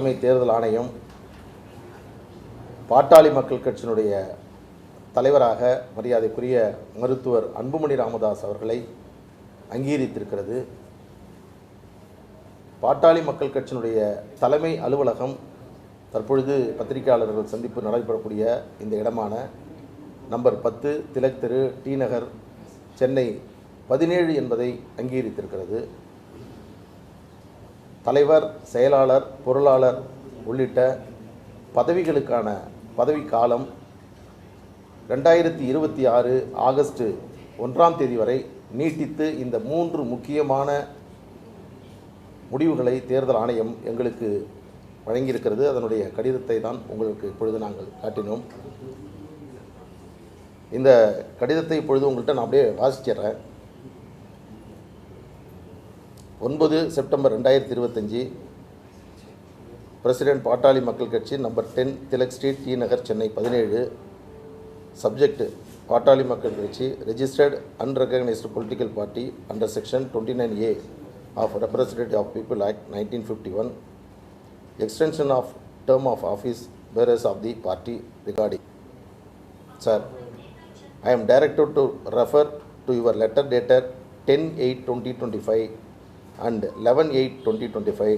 தலைமை தேர்தல் ஆணையம் பாட்டாளி மக்கள் கட்சியினுடைய தலைவராக மரியாதைக்குரிய மருத்துவர் அன்புமணி ராமதாஸ் அவர்களை அங்கீகரித்திருக்கிறது. பாட்டாளி மக்கள் கட்சியினுடைய தலைமை அலுவலகம் தற்பொழுது பத்திரிகையாளர்கள் சந்திப்பு நடைபெறக்கூடிய இந்த இடமான நம்பர் 10 திலக் தெரு, டி நகர், சென்னை 17 என்பதை அங்கீகரித்திருக்கிறது. தலைவர், செயலாளர், பொருளாளர் உள்ளிட்ட பதவிகளுக்கான பதவி காலம் 2026 ஆகஸ்ட் 1ஆம் தேதி வரை நீட்டித்து இந்த 3 முக்கியமான முடிவுகளை தேர்தல் ஆணையம் எங்களுக்கு வழங்கியிருக்கிறது. அதனுடைய கடிதத்தை தான் உங்களுக்கு இப்பொழுது நாங்கள் காட்டினோம். இந்த கடிதத்தை இப்பொழுது உங்கள்கிட்ட நான் அப்படியே வாசிச்சிடுறேன். 9 September 2025 president Pattali Makkal Katchi, number 10 Tilak street, T Nagar, Chennai 17. Subject Pattali Makkal Katchi, registered unrecognised political party under section 29A of representative of people act 1951, extension of term of office bearers of the party regarding. Sir, I am directed to refer to your letter dated 10/8/2025 and 11/8/2025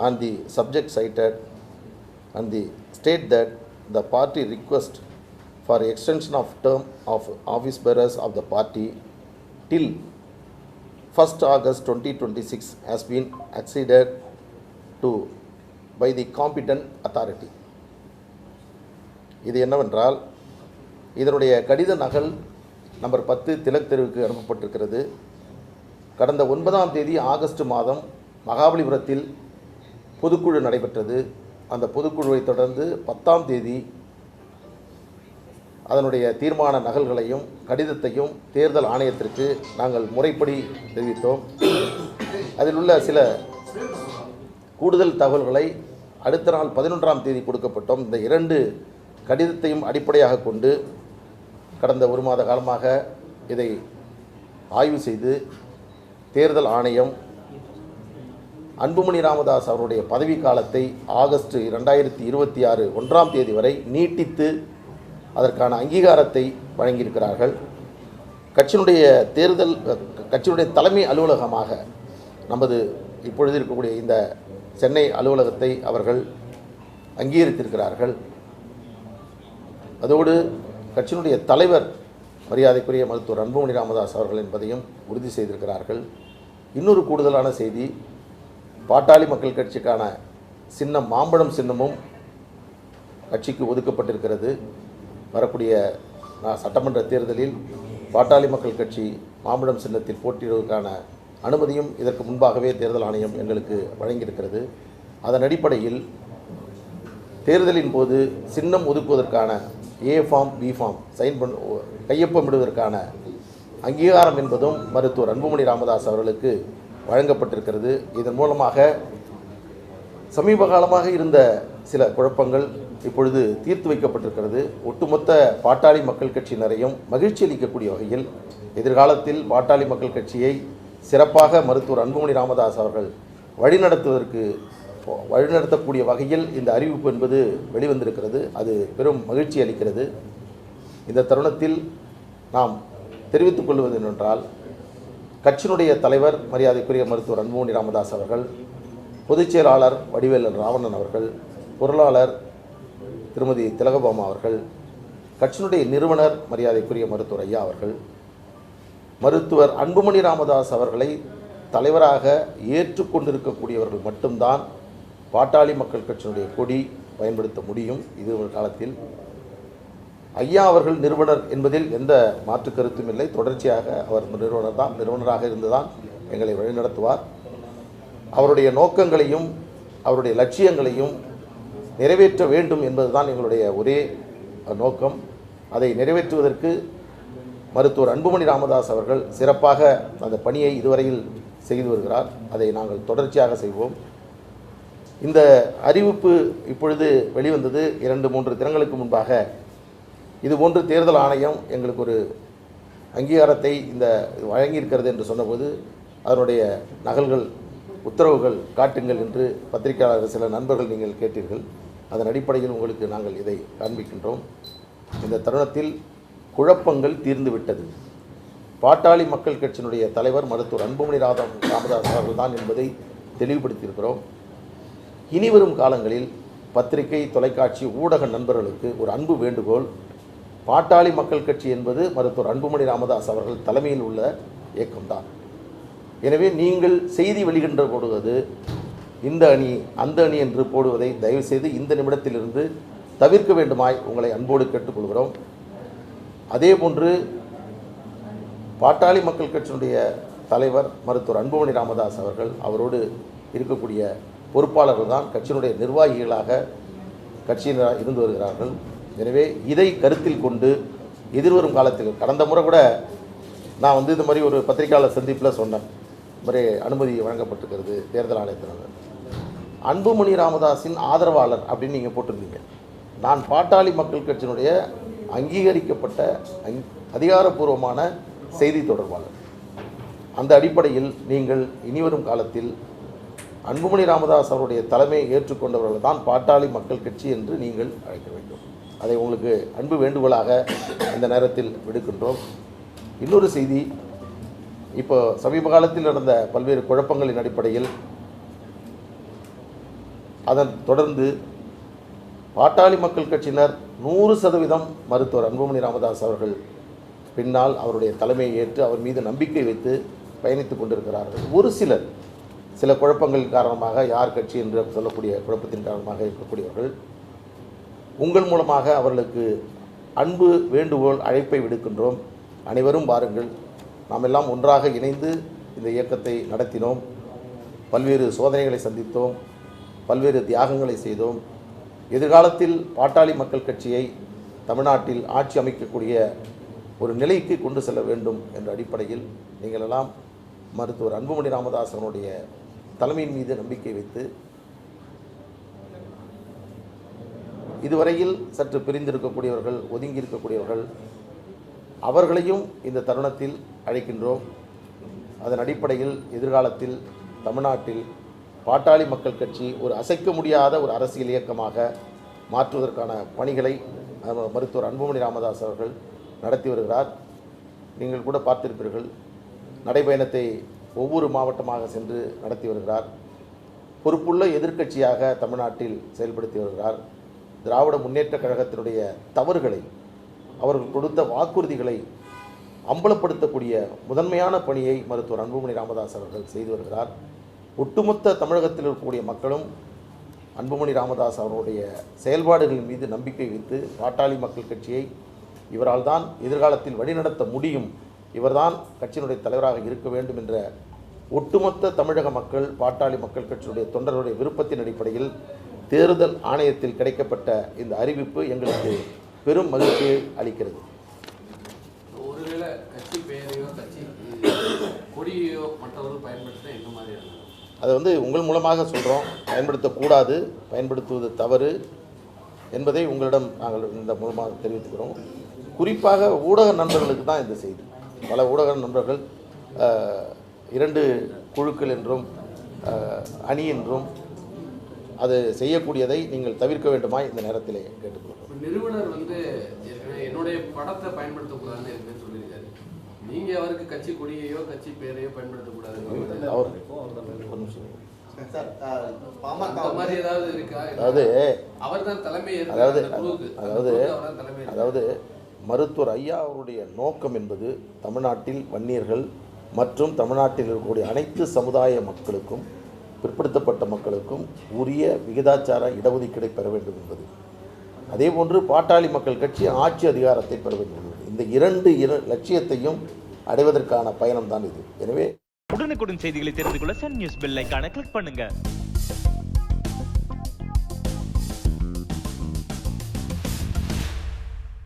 on the subject cited, and the state that the party request for extension of term of office bearers of the party till 1st August 2026 has been acceded to by the competent authority. இது என்னவென்றால், இதனுடைய கடித நகல் number 10 Tilak தெருவுக்கு அனுப்பப்பட்டிருக்கிறது. கடந்த 9ஆம் தேதி August மாதம் மகாபலிபுரத்தில் பொதுக்குழு நடைபெற்றது. அந்த பொதுக்குழுவை தொடர்ந்து 10ஆம் தேதி அதனுடைய தீர்மான நகல்களையும் கடிதத்தையும் தேர்தல் ஆணையத்திற்கு நாங்கள் முறைப்படி தெரிவித்தோம். அதில் உள்ள சில கூடுதல் தகவல்களை அடுத்த நாள் 11ஆம் தேதி கொடுக்கப்பட்டோம். இந்த 2 கடிதத்தையும் அடிப்படையாக கொண்டு கடந்த 1 மாத காலமாக இதை ஆய்வு செய்து தேர்தல் ஆணையம் அன்புமணி ராமதாஸ் அவருடைய பதவி காலத்தை ஆகஸ்ட் 2026 1ஆம் தேதி வரை நீட்டித்து அதற்கான அங்கீகாரத்தை வழங்கியிருக்கிறார்கள். கட்சியினுடைய தலைமை அலுவலகமாக நமது இப்பொழுது இருக்கக்கூடிய இந்த சென்னை அலுவலகத்தை அவர்கள் அங்கீகரித்திருக்கிறார்கள். அதோடு கட்சியினுடைய தலைவர் மரியாதைக்குரிய மருத்துவர் அன்புமணி ராமதாஸ் அவர்கள் என்பதையும் உறுதி செய்திருக்கிறார்கள். இன்னொரு கூடுதலான செய்தி, பாட்டாளி மக்கள் கட்சிக்கான சின்னம் மாம்பழம் சின்னமும் கட்சிக்கு ஒதுக்கப்பட்டிருக்கிறது. வரக்கூடிய சட்டமன்ற தேர்தலில் பாட்டாளி மக்கள் கட்சி மாம்பழம் சின்னத்தில் போட்டியிடுவதற்கான அனுமதியும் இதற்கு முன்பாகவே தேர்தல் ஆணையம் எங்களுக்கு வழங்கியிருக்கிறது. அதன் அடிப்படையில் தேர்தலின் போது சின்னம் ஒதுக்குவதற்கான A ஃபார்ம், B ஃபார்ம் கையொப்பமிடுவதற்கான அங்கீகாரம் என்பதும் மருத்துவர் அன்புமணி ராமதாஸ் அவர்களுக்கு வழங்கப்பட்டிருக்கிறது. இதன் மூலமாக சமீப காலமாக இருந்த சில குழப்பங்கள் இப்பொழுது தீர்த்து வைக்கப்பட்டிருக்கிறது. ஒட்டுமொத்த பாட்டாளி மக்கள் கட்சியினரையும் மகிழ்ச்சி அளிக்கக்கூடிய வகையில் எதிர்காலத்தில் பாட்டாளி மக்கள் கட்சியை சிறப்பாக மருத்துவர் அன்புமணி ராமதாஸ் அவர்கள் வழிநடத்தக்கூடிய வகையில் இந்த அறிவிப்பு என்பது வெளிவந்திருக்கிறது. அது பெரும் மகிழ்ச்சி அளிக்கிறது. இந்த தருணத்தில் நாம் தெரிவித்துக் கொள்வது என்னவென்றால், கட்சியினுடைய தலைவர் மரியாதைக்குரிய மருத்துவர் அன்புமணி ராமதாஸ் அவர்கள், பொதுச் செயலாளர் வடிவேலன் ராவணன் அவர்கள், பொருளாளர் திருமதி திலகபாமா அவர்கள், கட்சியினுடைய நிறுவனர் மரியாதைக்குரிய மருத்துவர் ஐயா அவர்கள், மருத்துவர் அன்புமணி ராமதாஸ் அவர்களை தலைவராக ஏற்றுக்கொண்டிருக்கக்கூடியவர்கள் மட்டும்தான் பாட்டாளி மக்கள் கட்சியினுடைய கொடி பயன்படுத்த முடியும். இது ஒரு காலத்தில் ஐயா அவர்கள் நிறுவனர் என்பதில் எந்த மாற்று கருத்தும் இல்லை. தொடர்ச்சியாக அவர் நிறுவனராக இருந்துதான் எங்களை வழிநடத்துவார். அவருடைய நோக்கங்களையும் அவருடைய லட்சியங்களையும் நிறைவேற்ற வேண்டும் என்பதுதான் எங்களுடைய ஒரே நோக்கம். அதை நிறைவேற்றுவதற்கு மருத்துவர் அன்புமணி ராமதாஸ் அவர்கள் சிறப்பாக அந்த பணியை இதுவரையில் செய்து வருகிறார். அதை நாங்கள் தொடர்ச்சியாக செய்வோம். இந்த அறிவிப்பு இப்பொழுது வெளிவந்தது 2-3 தினங்களுக்கு முன்பாக. இதுபோன்று தேர்தல் ஆணையம் எங்களுக்கு ஒரு அங்கீகாரத்தை வழங்கியிருக்கிறது என்று சொன்னபோது அதனுடைய நகல்கள் உத்தரவுகள் காட்டுங்கள் என்று பத்திரிகையாளர்கள் சில நண்பர்கள் நீங்கள் கேட்டீர்கள். அதன் அடிப்படையில் உங்களுக்கு நாங்கள் இதை காண்பிக்கின்றோம். இந்த தருணத்தில் குழப்பங்கள் தீர்ந்துவிட்டது. பாட்டாளி மக்கள் கட்சியினுடைய தலைவர் மருத்துவர் அன்புமணி ராமதாஸ் அவர்கள் தான் என்பதை தெளிவுபடுத்தியிருக்கிறோம். இனிவரும் காலங்களில் பத்திரிகை, தொலைக்காட்சி, ஊடக நண்பர்களுக்கு ஒரு அன்பு வேண்டுகோள். பாட்டாளி மக்கள் கட்சி என்பது மருத்துவர் அன்புமணி ராமதாஸ் அவர்கள் தலைமையில் உள்ள இயக்கம்தான். எனவே நீங்கள் செய்தி வெளியிடுகின்ற போடுவது இந்த அணி அந்த அணி என்று போடுவதை தயவுசெய்து இந்த நிமிடத்திலிருந்து தவிர்க்க வேண்டுமாய் உங்களை அன்போடு கேட்டுக்கொள்கிறோம். அதேபோன்று பாட்டாளி மக்கள் கட்சியினுடைய தலைவர் மருத்துவர் அன்புமணி ராமதாஸ் அவர்கள், அவரோடு இருக்கக்கூடிய பொறுப்பாளர்கள் தான் கட்சியினுடைய நிர்வாகிகளாக கட்சியினர் இருந்து வருகிறார்கள். எனவே இதை கருத்தில் கொண்டு எதிர்வரும் காலத்தில், கடந்த முறை கூட நான் இந்த மாதிரி ஒரு பத்திரிகையாளர் சந்திப்பில் சொன்னேன், இந்த மாதிரி அனுமதி வழங்கப்பட்டிருக்கிறது தேர்தல் ஆணையத்தினர். அன்புமணி ராமதாஸின் ஆதரவாளர் அப்படின்னு நீங்கள் போட்டிருந்தீங்க. நான் பாட்டாளி மக்கள் கட்சியினுடைய அங்கீகரிக்கப்பட்ட அதிகாரப்பூர்வமான செய்தி தொடர்பாளர். அந்த அடிப்படையில் நீங்கள் இனிவரும் காலத்தில் அன்புமணி ராமதாஸ் அவருடைய தலைமையை ஏற்றுக்கொண்டவர்கள் தான் பாட்டாளி மக்கள் கட்சி என்று நீங்கள் அழைக்க வேண்டும். அதை உங்களுக்கு அன்பு வேண்டுகோளாக இந்த நேரத்தில் விடுக்கின்றோம். இன்னொரு செய்தி, இப்போ சமீப காலத்தில் நடந்த பல்வேறு குழப்பங்களின் அடிப்படையில் அதன் தொடர்ந்து பாட்டாளி மக்கள் கட்சியினர் 100% மருத்துவர் அன்புமணி ராமதாஸ் அவர்கள் பின்னால் அவருடைய தலைமையை ஏற்று அவர் மீது நம்பிக்கை வைத்து பயணித்துக் கொண்டிருக்கிறார்கள். ஒரு சில குழப்பங்கள் காரணமாக, யார் கட்சி என்று சொல்லக்கூடிய குழப்பத்தின் காரணமாக இருக்கக்கூடியவர்கள், உங்கள் மூலமாக அவர்களுக்கு அன்பு வேண்டுகோள் அழைப்பை விடுக்கின்றோம். அனைவரும் வாருங்கள். நாம் எல்லாம் ஒன்றாக இணைந்து இந்த இயக்கத்தை நடத்தினோம். பல்வேறு சோதனைகளை சந்தித்தோம், பல்வேறு தியாகங்களை செய்தோம். எதிர்காலத்தில் பாட்டாளி மக்கள் கட்சியை தமிழ்நாட்டில் ஆட்சி அமைக்கக்கூடிய ஒரு நிலைக்கு கொண்டு செல்ல வேண்டும் என்ற அடிப்படையில் நீங்களெல்லாம் மருத்துவர் அன்புமணி ராமதாஸ் அவனுடைய தலைமையின் மீது நம்பிக்கை வைத்து இதுவரையில் சற்று பிரிந்திருக்கக்கூடியவர்கள், ஒதுங்கி இருக்கக்கூடியவர்கள், அவர்களையும் இந்த தருணத்தில் அழைக்கின்றோம். அதன் அடிப்படையில் எதிர்காலத்தில் தமிழ்நாட்டில் பாட்டாளி மக்கள் கட்சி ஒரு அசைக்க முடியாத ஒரு அரசியல் இயக்கமாக மாற்றுவதற்கான பணிகளை மருத்துவர் அன்புமணி ராமதாஸ் அவர்கள் நடத்தி வருகிறார். நீங்கள் கூட பார்த்திருப்பீர்கள், நடைபயணத்தை ஒவ்வொரு மாவட்டமாக சென்று நடத்தி வருகிறார். பொறுப்புள்ள எதிர்க்கட்சியாக தமிழ்நாட்டில் செயல்படுத்தி வருகிறார். திராவிட முன்னேற்றக் கழகத்தினுடைய தவறுகளை, அவர்கள் கொடுத்த வாக்குறுதிகளை அம்பலப்படுத்தக்கூடிய முதன்மையான பணியை மருத்துவர் அன்புமணி ராமதாஸ் அவர்கள் செய்து வருகிறார். ஒட்டுமொத்த தமிழகத்தில் இருக்கக்கூடிய மக்களும் அன்புமணி ராமதாஸ் அவருடைய செயல்பாடுகளின் மீது நம்பிக்கை வைத்து பாட்டாளி மக்கள் கட்சியை இவரால் தான் எதிர்காலத்தில் வழிநடத்த முடியும், இவர்தான் கட்சியினுடைய தலைவராக இருக்க வேண்டும் என்ற ஒட்டுமொத்த தமிழக மக்கள், பாட்டாளி மக்கள் கட்சியினுடைய தொண்டர்களுடைய விருப்பத்தின் அடிப்படையில் தேர்தல் ஆணையத்தில் கிடைக்கப்பட்ட இந்த அறிவிப்பு எங்களுக்கு பெரும் மகிழ்ச்சியை அளிக்கிறது. ஒருவேளை கட்சி பெயரையோ கட்சி கொடியோ மற்றவர்கள் பயன்படுத்த என்ன மாதிரியான அதை உங்கள் மூலமாக சொல்கிறோம். பயன்படுத்தக்கூடாது, பயன்படுத்துவது தவறு என்பதை உங்களிடம் நாங்கள் இந்த மூலமாக தெரிவித்துக்கிறோம். குறிப்பாக ஊடக நண்பர்களுக்கு தான் இந்த செய்தி. பல ஊடக நண்பர்கள் 2 குழுக்கள் என்றும் அணி என்றும் அது செய்யக்கூடியதை நீங்கள் தவிர்க்க வேண்டுமாய் இந்த நேரத்திலே கேட்டுக்கொள்கிறோம். நிறுவனர் என்னுடைய படத்தை பயன்படுத்தக்கூடாதுன்னு இருக்குன்னு சொல்லியிருக்காரு. நீங்க அவருக்கு கட்சி கொடியையோ கட்சி பேரையோ பயன்படுத்தக்கூடாது அதாவது மருத்துவர் ஐயா அவருடைய நோக்கம் என்பது தமிழ்நாட்டில் வன்னியர்கள் மற்றும் தமிழ்நாட்டில் இருக்கக்கூடிய அனைத்து சமுதாய மக்களுக்கும், பிற்படுத்தப்பட்ட மக்களுக்கும் உரிய விகிதாச்சார இடஒதுக்கீடை பெற வேண்டும் என்பது. அதேபோன்று பாட்டாளி மக்கள் கட்சி ஆட்சி அதிகாரத்தை பெற வேண்டும் என்பது. இந்த 2 லட்சியத்தையும் அடைவதற்கான பயணம் தான் இது. எனவே உடனுக்குடன் செய்திகளை தெரிந்து கொள்ள சன் நியூஸ் பெல் ஐகானை கிளிக் பண்ணுங்க.